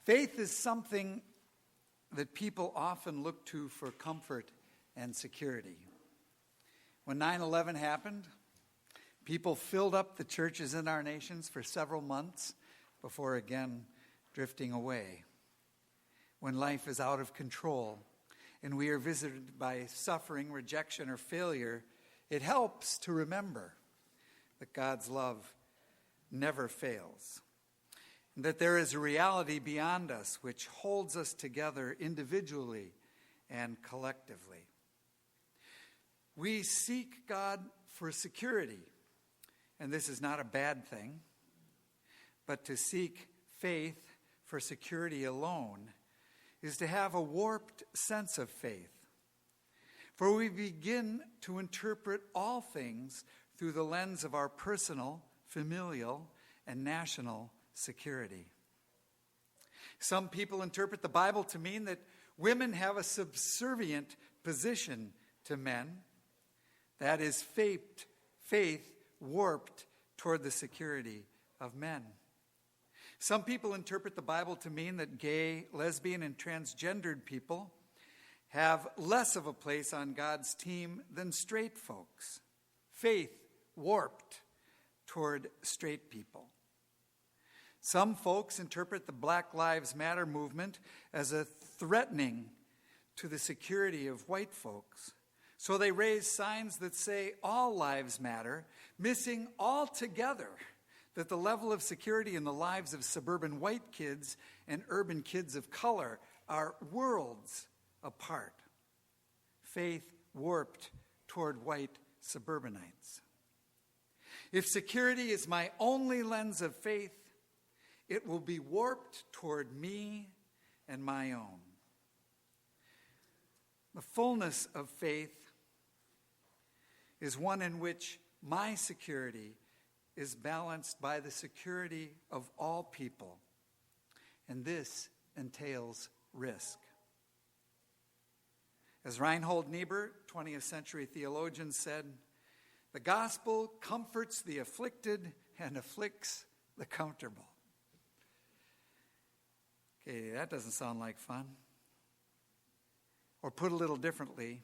Faith is something that people often look to for comfort and security. When 9/11 happened, people filled up the churches in our nations for several months before again drifting away. When life is out of control and we are visited by suffering, rejection, or failure, it helps to remember that God's love never fails, and that there is a reality beyond us which holds us together individually and collectively. We seek God for security, and this is not a bad thing, but to seek faith for security alone is to have a warped sense of faith. For we begin to interpret all things through the lens of our personal, familial, and national security. Some people interpret the Bible to mean that women have a subservient position to men. That is faith warped toward the security of men. Some people interpret the Bible to mean that gay, lesbian, and transgendered people have less of a place on God's team than straight folks. Faith warped toward straight people. Some folks interpret the Black Lives Matter movement as a threatening to the security of white folks. So they raise signs that say all lives matter, missing altogether that the level of security in the lives of suburban white kids and urban kids of color are worlds apart. Faith warped toward white suburbanites. If security is my only lens of faith, it will be warped toward me and my own. The fullness of faith is one in which my security is balanced by the security of all people, and this entails risk. As Reinhold Niebuhr, 20th century theologian, said, "The gospel comforts the afflicted and afflicts the comfortable." Okay, that doesn't sound like fun. Or put a little differently,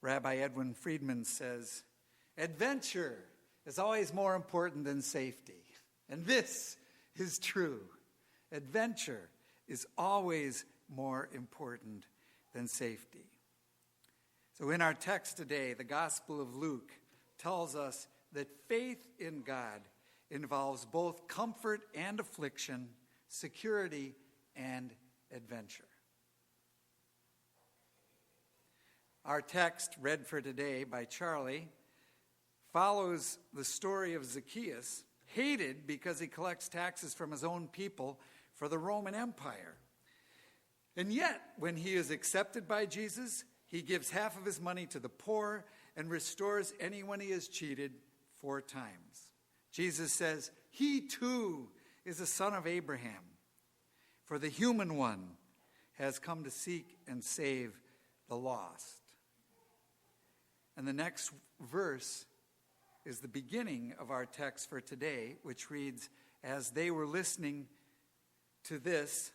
Rabbi Edwin Friedman says, "Adventure is always more important than safety." And this is true. Adventure is always more important than safety. So in our text today, the Gospel of Luke tells us that faith in God involves both comfort and affliction, security and adventure. Our text, read for today by Charlie, follows the story of Zacchaeus, hated because he collects taxes from his own people for the Roman Empire. And yet, when he is accepted by Jesus, he gives half of his money to the poor and restores anyone he has cheated 4 times. Jesus says, he too is a son of Abraham, for the human one has come to seek and save the lost. And the next verse is the beginning of our text for today, which reads, "As they were listening to this,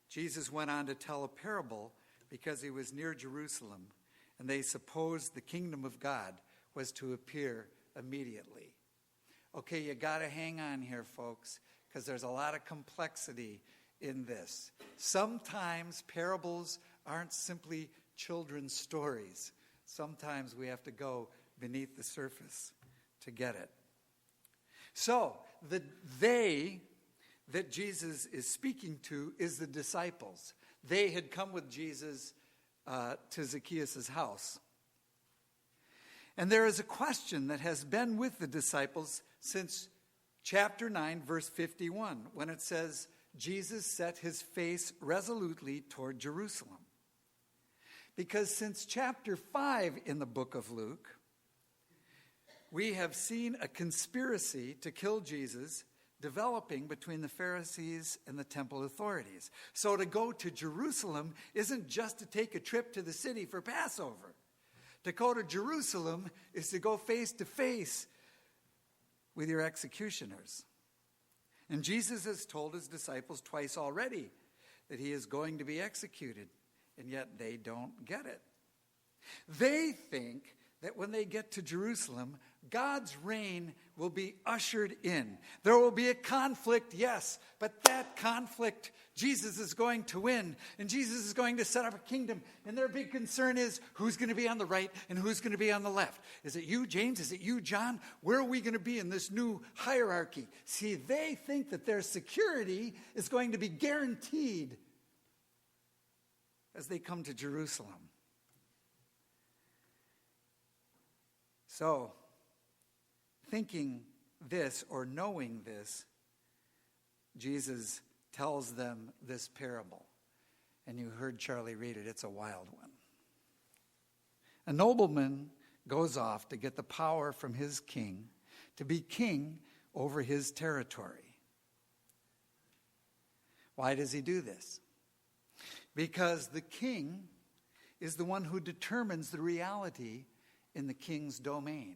Jesus went on to tell a parable because he was near Jerusalem, and they supposed the kingdom of God was to appear immediately." Okay, you got to hang on here, folks, because there's a lot of complexity in this. Sometimes parables aren't simply children's stories. Sometimes we have to go beneath the surface to get it. So, the they that Jesus is speaking to is the disciples. They had come with Jesus to Zacchaeus' house. And there is a question that has been with the disciples since chapter 9, verse 51, when it says, Jesus set his face resolutely toward Jerusalem. Because since chapter 5 in the book of Luke, we have seen a conspiracy to kill Jesus developing between the Pharisees and the temple authorities. So to go to Jerusalem isn't just to take a trip to the city for Passover. To go to Jerusalem is to go face to face with your executioners. And Jesus has told his disciples twice already that he is going to be executed, and yet they don't get it. They think that when they get to Jerusalem, God's reign will be ushered in. There will be a conflict, yes, but that conflict, Jesus is going to win, and Jesus is going to set up a kingdom, and their big concern is who's going to be on the right and who's going to be on the left. Is it you, James? Is it you, John? Where are we going to be in this new hierarchy? See, they think that their security is going to be guaranteed as they come to Jerusalem. So, thinking this or knowing this, Jesus tells them this parable. And you heard Charlie read it. It's a wild one. A nobleman goes off to get the power from his king to be king over his territory. Why does he do this? Because the king is the one who determines the reality in the king's domain.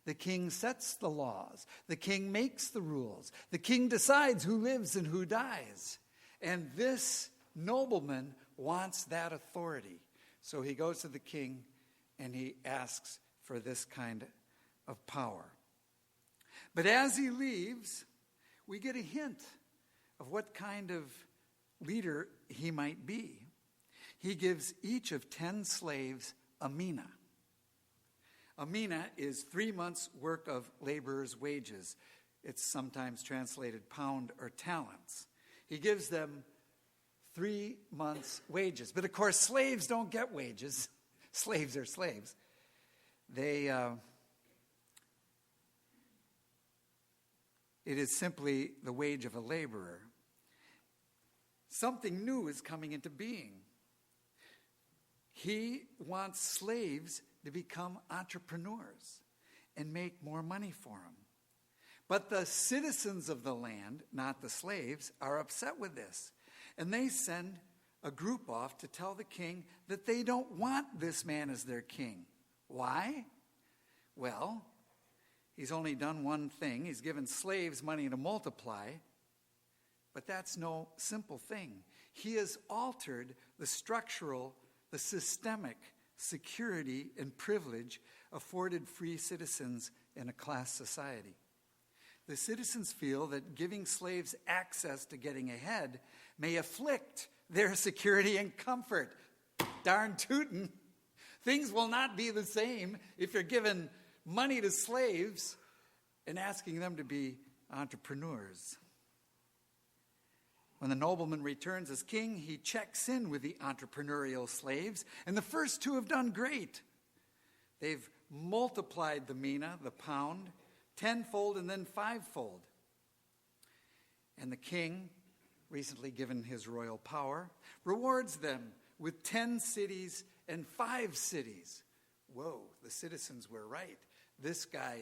The king sets the laws. The king makes the rules. The king decides who lives and who dies. And this nobleman wants that authority. So he goes to the king and he asks for this kind of power. But as he leaves, we get a hint of what kind of leader he might be. He gives each of 10 slaves a mina. A mina is 3 months' work of laborers' wages. It's sometimes translated pound or talents. He gives them 3 months' wages. But of course, slaves don't get wages. Slaves are slaves. It is simply the wage of a laborer. Something new is coming into being. He wants slaves to become entrepreneurs and make more money for him. But the citizens of the land, not the slaves, are upset with this. And they send a group off to tell the king that they don't want this man as their king. Why? Well, he's only done one thing. He's given slaves money to multiply. But that's no simple thing. He has altered the structural, the systemic security and privilege afforded free citizens in a class society. The citizens feel that giving slaves access to getting ahead may afflict their security and comfort. Darn tootin'. Things will not be the same if you're giving money to slaves and asking them to be entrepreneurs. When the nobleman returns as king, he checks in with the entrepreneurial slaves, and the first two have done great. They've multiplied the mina, the pound, tenfold and then fivefold. And the king, recently given his royal power, rewards them with 10 cities and 5 cities. Whoa, the citizens were right. This guy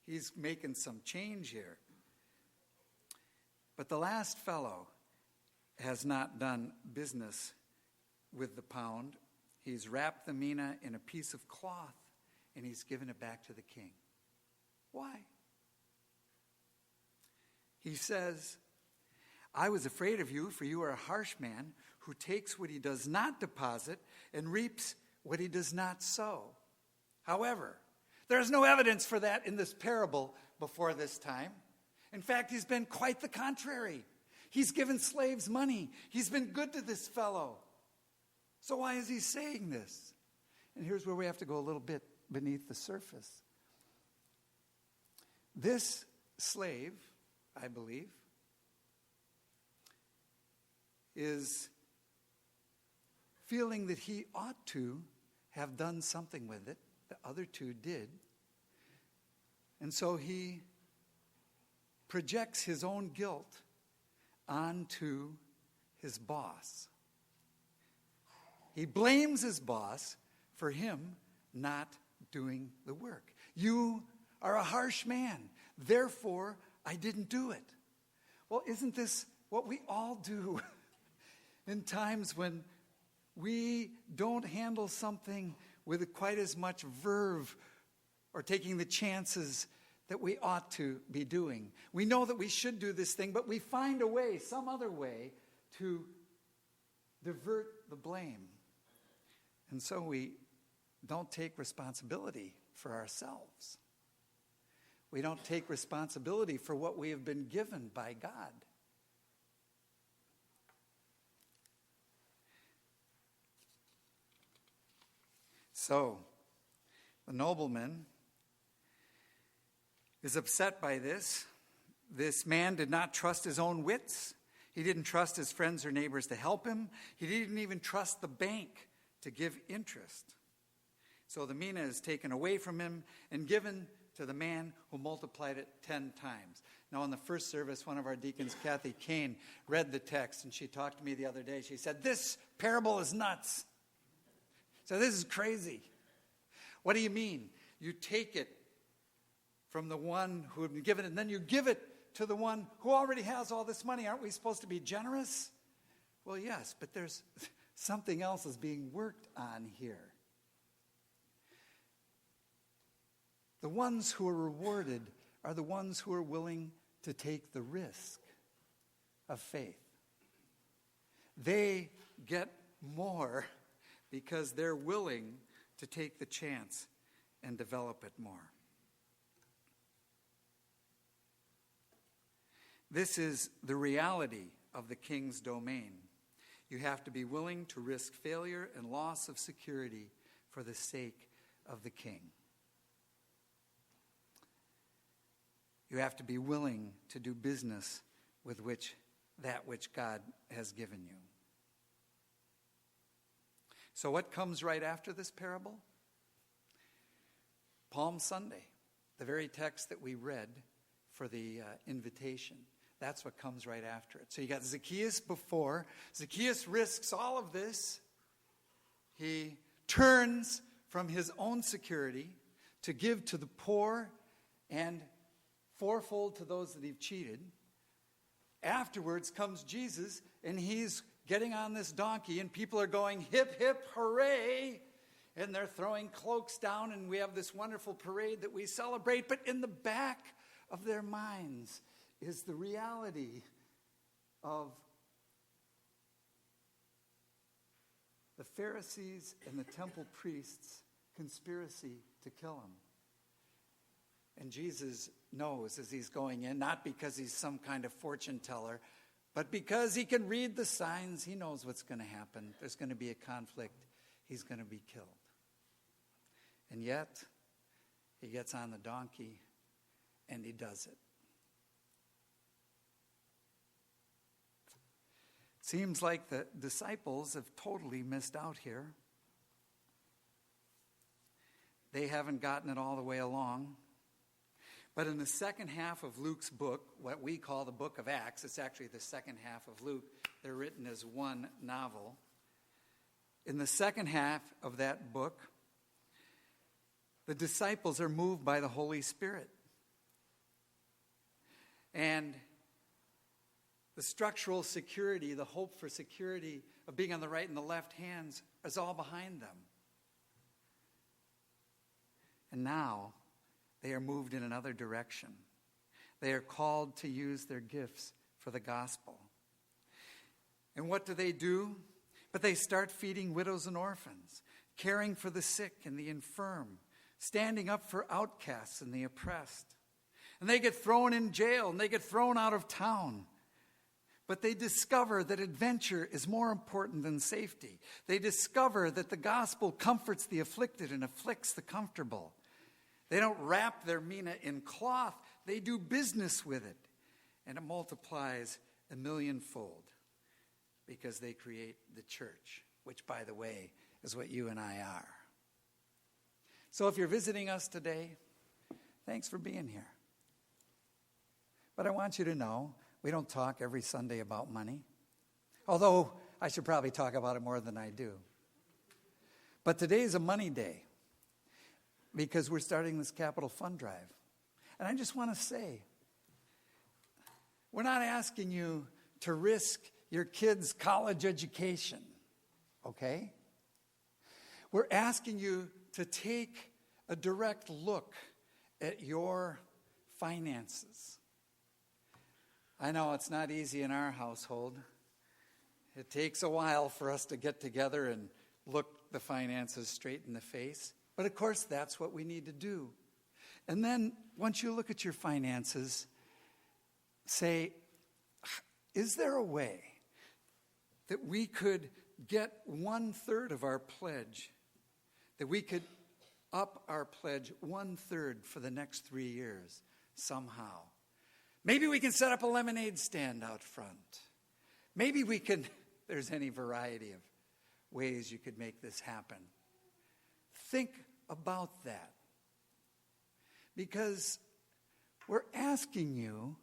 he's making some change here. But the last fellow has not done business with the pound. He's wrapped the mina in a piece of cloth and he's given it back to the king. Why? He says, I was afraid of you, for you are a harsh man who takes what he does not deposit and reaps what he does not sow. However, there's no evidence for that in this parable before this time. In fact, he's been quite the contrary. He's given slaves money. He's been good to this fellow. So why is he saying this? And here's where we have to go a little bit beneath the surface. This slave, I believe, is feeling that he ought to have done something with it. The other two did. And so he projects his own guilt onto his boss. He blames his boss for him not doing the work. You are a harsh man, therefore I didn't do it. Well, isn't this what we all do in times when we don't handle something with quite as much verve or taking the chances that we ought to be doing? We know that we should do this thing, but we find a way, some other way, to divert the blame. And so we don't take responsibility for ourselves. We don't take responsibility for what we have been given by God. So, the nobleman is upset by this. This man did not trust his own wits. He didn't trust his friends or neighbors to help him. He didn't even trust the bank to give interest. So the mina is taken away from him and given to the man who multiplied it 10 times. Now, in the first service, one of our deacons, Kathy Kane, read the text, and she talked to me the other day. She said, "This parable is nuts." So this is crazy. What do you mean? You take it from the one who had been given it, and then you give it to the one who already has all this money. Aren't we supposed to be generous? Well, yes, but there's something else is being worked on here. The ones who are rewarded are the ones who are willing to take the risk of faith. They get more because they're willing to take the chance and develop it more. This is the reality of the king's domain. You have to be willing to risk failure and loss of security for the sake of the king. You have to be willing to do business with that which God has given you. So what comes right after this parable? Palm Sunday, the very text that we read for the invitation. That's what comes right after it. So you got Zacchaeus before. Zacchaeus risks all of this. He turns from his own security to give to the poor and fourfold to those that he've cheated. Afterwards comes Jesus, and he's getting on this donkey, and people are going, "Hip, hip, hooray!" And they're throwing cloaks down, and we have this wonderful parade that we celebrate. But in the back of their minds is the reality of the Pharisees and the temple priests' conspiracy to kill him. And Jesus knows as he's going in, not because he's some kind of fortune teller, but because he can read the signs. He knows what's going to happen. There's going to be a conflict. He's going to be killed. And yet, he gets on the donkey and he does it. Seems like the disciples have totally missed out here. They haven't gotten it all the way along. But in the second half of Luke's book, what we call the book of Acts, it's actually the second half of Luke. They're written as one novel. In the second half of that book, the disciples are moved by the Holy Spirit. And the structural security, the hope for security of being on the right and the left hands is all behind them. And now they are moved in another direction. They are called to use their gifts for the gospel. And what do? But they start feeding widows and orphans, caring for the sick and the infirm, standing up for outcasts and the oppressed. And they get thrown in jail and they get thrown out of town. But they discover that adventure is more important than safety. They discover that the gospel comforts the afflicted and afflicts the comfortable. They don't wrap their mina in cloth. They do business with it. And it multiplies a millionfold because they create the church, which, by the way, is what you and I are. So if you're visiting us today, thanks for being here. But I want you to know, we don't talk every Sunday about money. Although I should probably talk about it more than I do. But today is a money day because we're starting this capital fund drive. And I just want to say, we're not asking you to risk your kids' college education, okay? We're asking you to take a direct look at your finances. I know it's not easy in our household. It takes a while for us to get together and look the finances straight in the face. But of course, that's what we need to do. And then once you look at your finances, say, is there a way that we could get 1/3 of our pledge, that we could up our pledge 1/3 for the next 3 years somehow? Maybe we can set up a lemonade stand out front. Maybe we can, there's any variety of ways you could make this happen. Think about that. Because we're asking you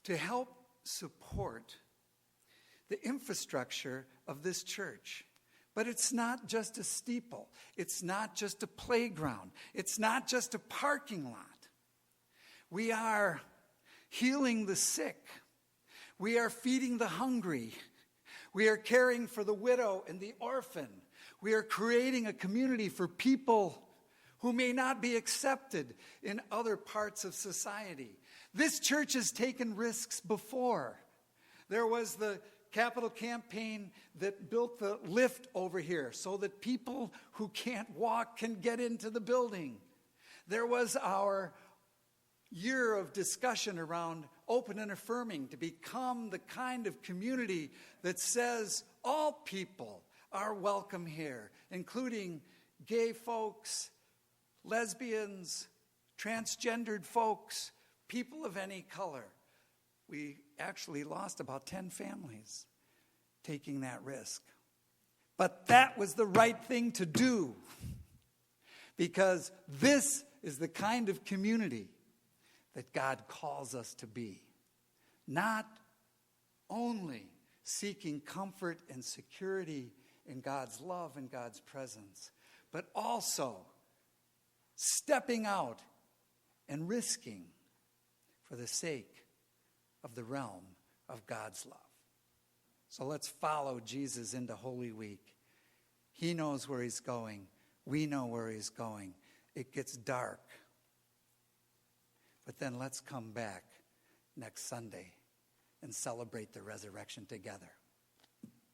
to help support the infrastructure of this church. But it's not just a steeple. It's not just a playground. It's not just a parking lot. We are healing the sick. We are feeding the hungry. We are caring for the widow and the orphan. We are creating a community for people who may not be accepted in other parts of society. This church has taken risks before. There was the Capital Campaign that built the lift over here so that people who can't walk can get into the building. There was our year of discussion around open and affirming to become the kind of community that says all people are welcome here, including gay folks, lesbians, transgendered folks, people of any color. We actually lost about 10 families taking that risk. But that was the right thing to do, because this is the kind of community that God calls us to be. Not only seeking comfort and security in God's love and God's presence, but also stepping out and risking for the sake of the realm of God's love. So let's follow Jesus into Holy Week. He knows where he's going. We know where he's going. It gets dark. But then let's come back next Sunday and celebrate the resurrection together.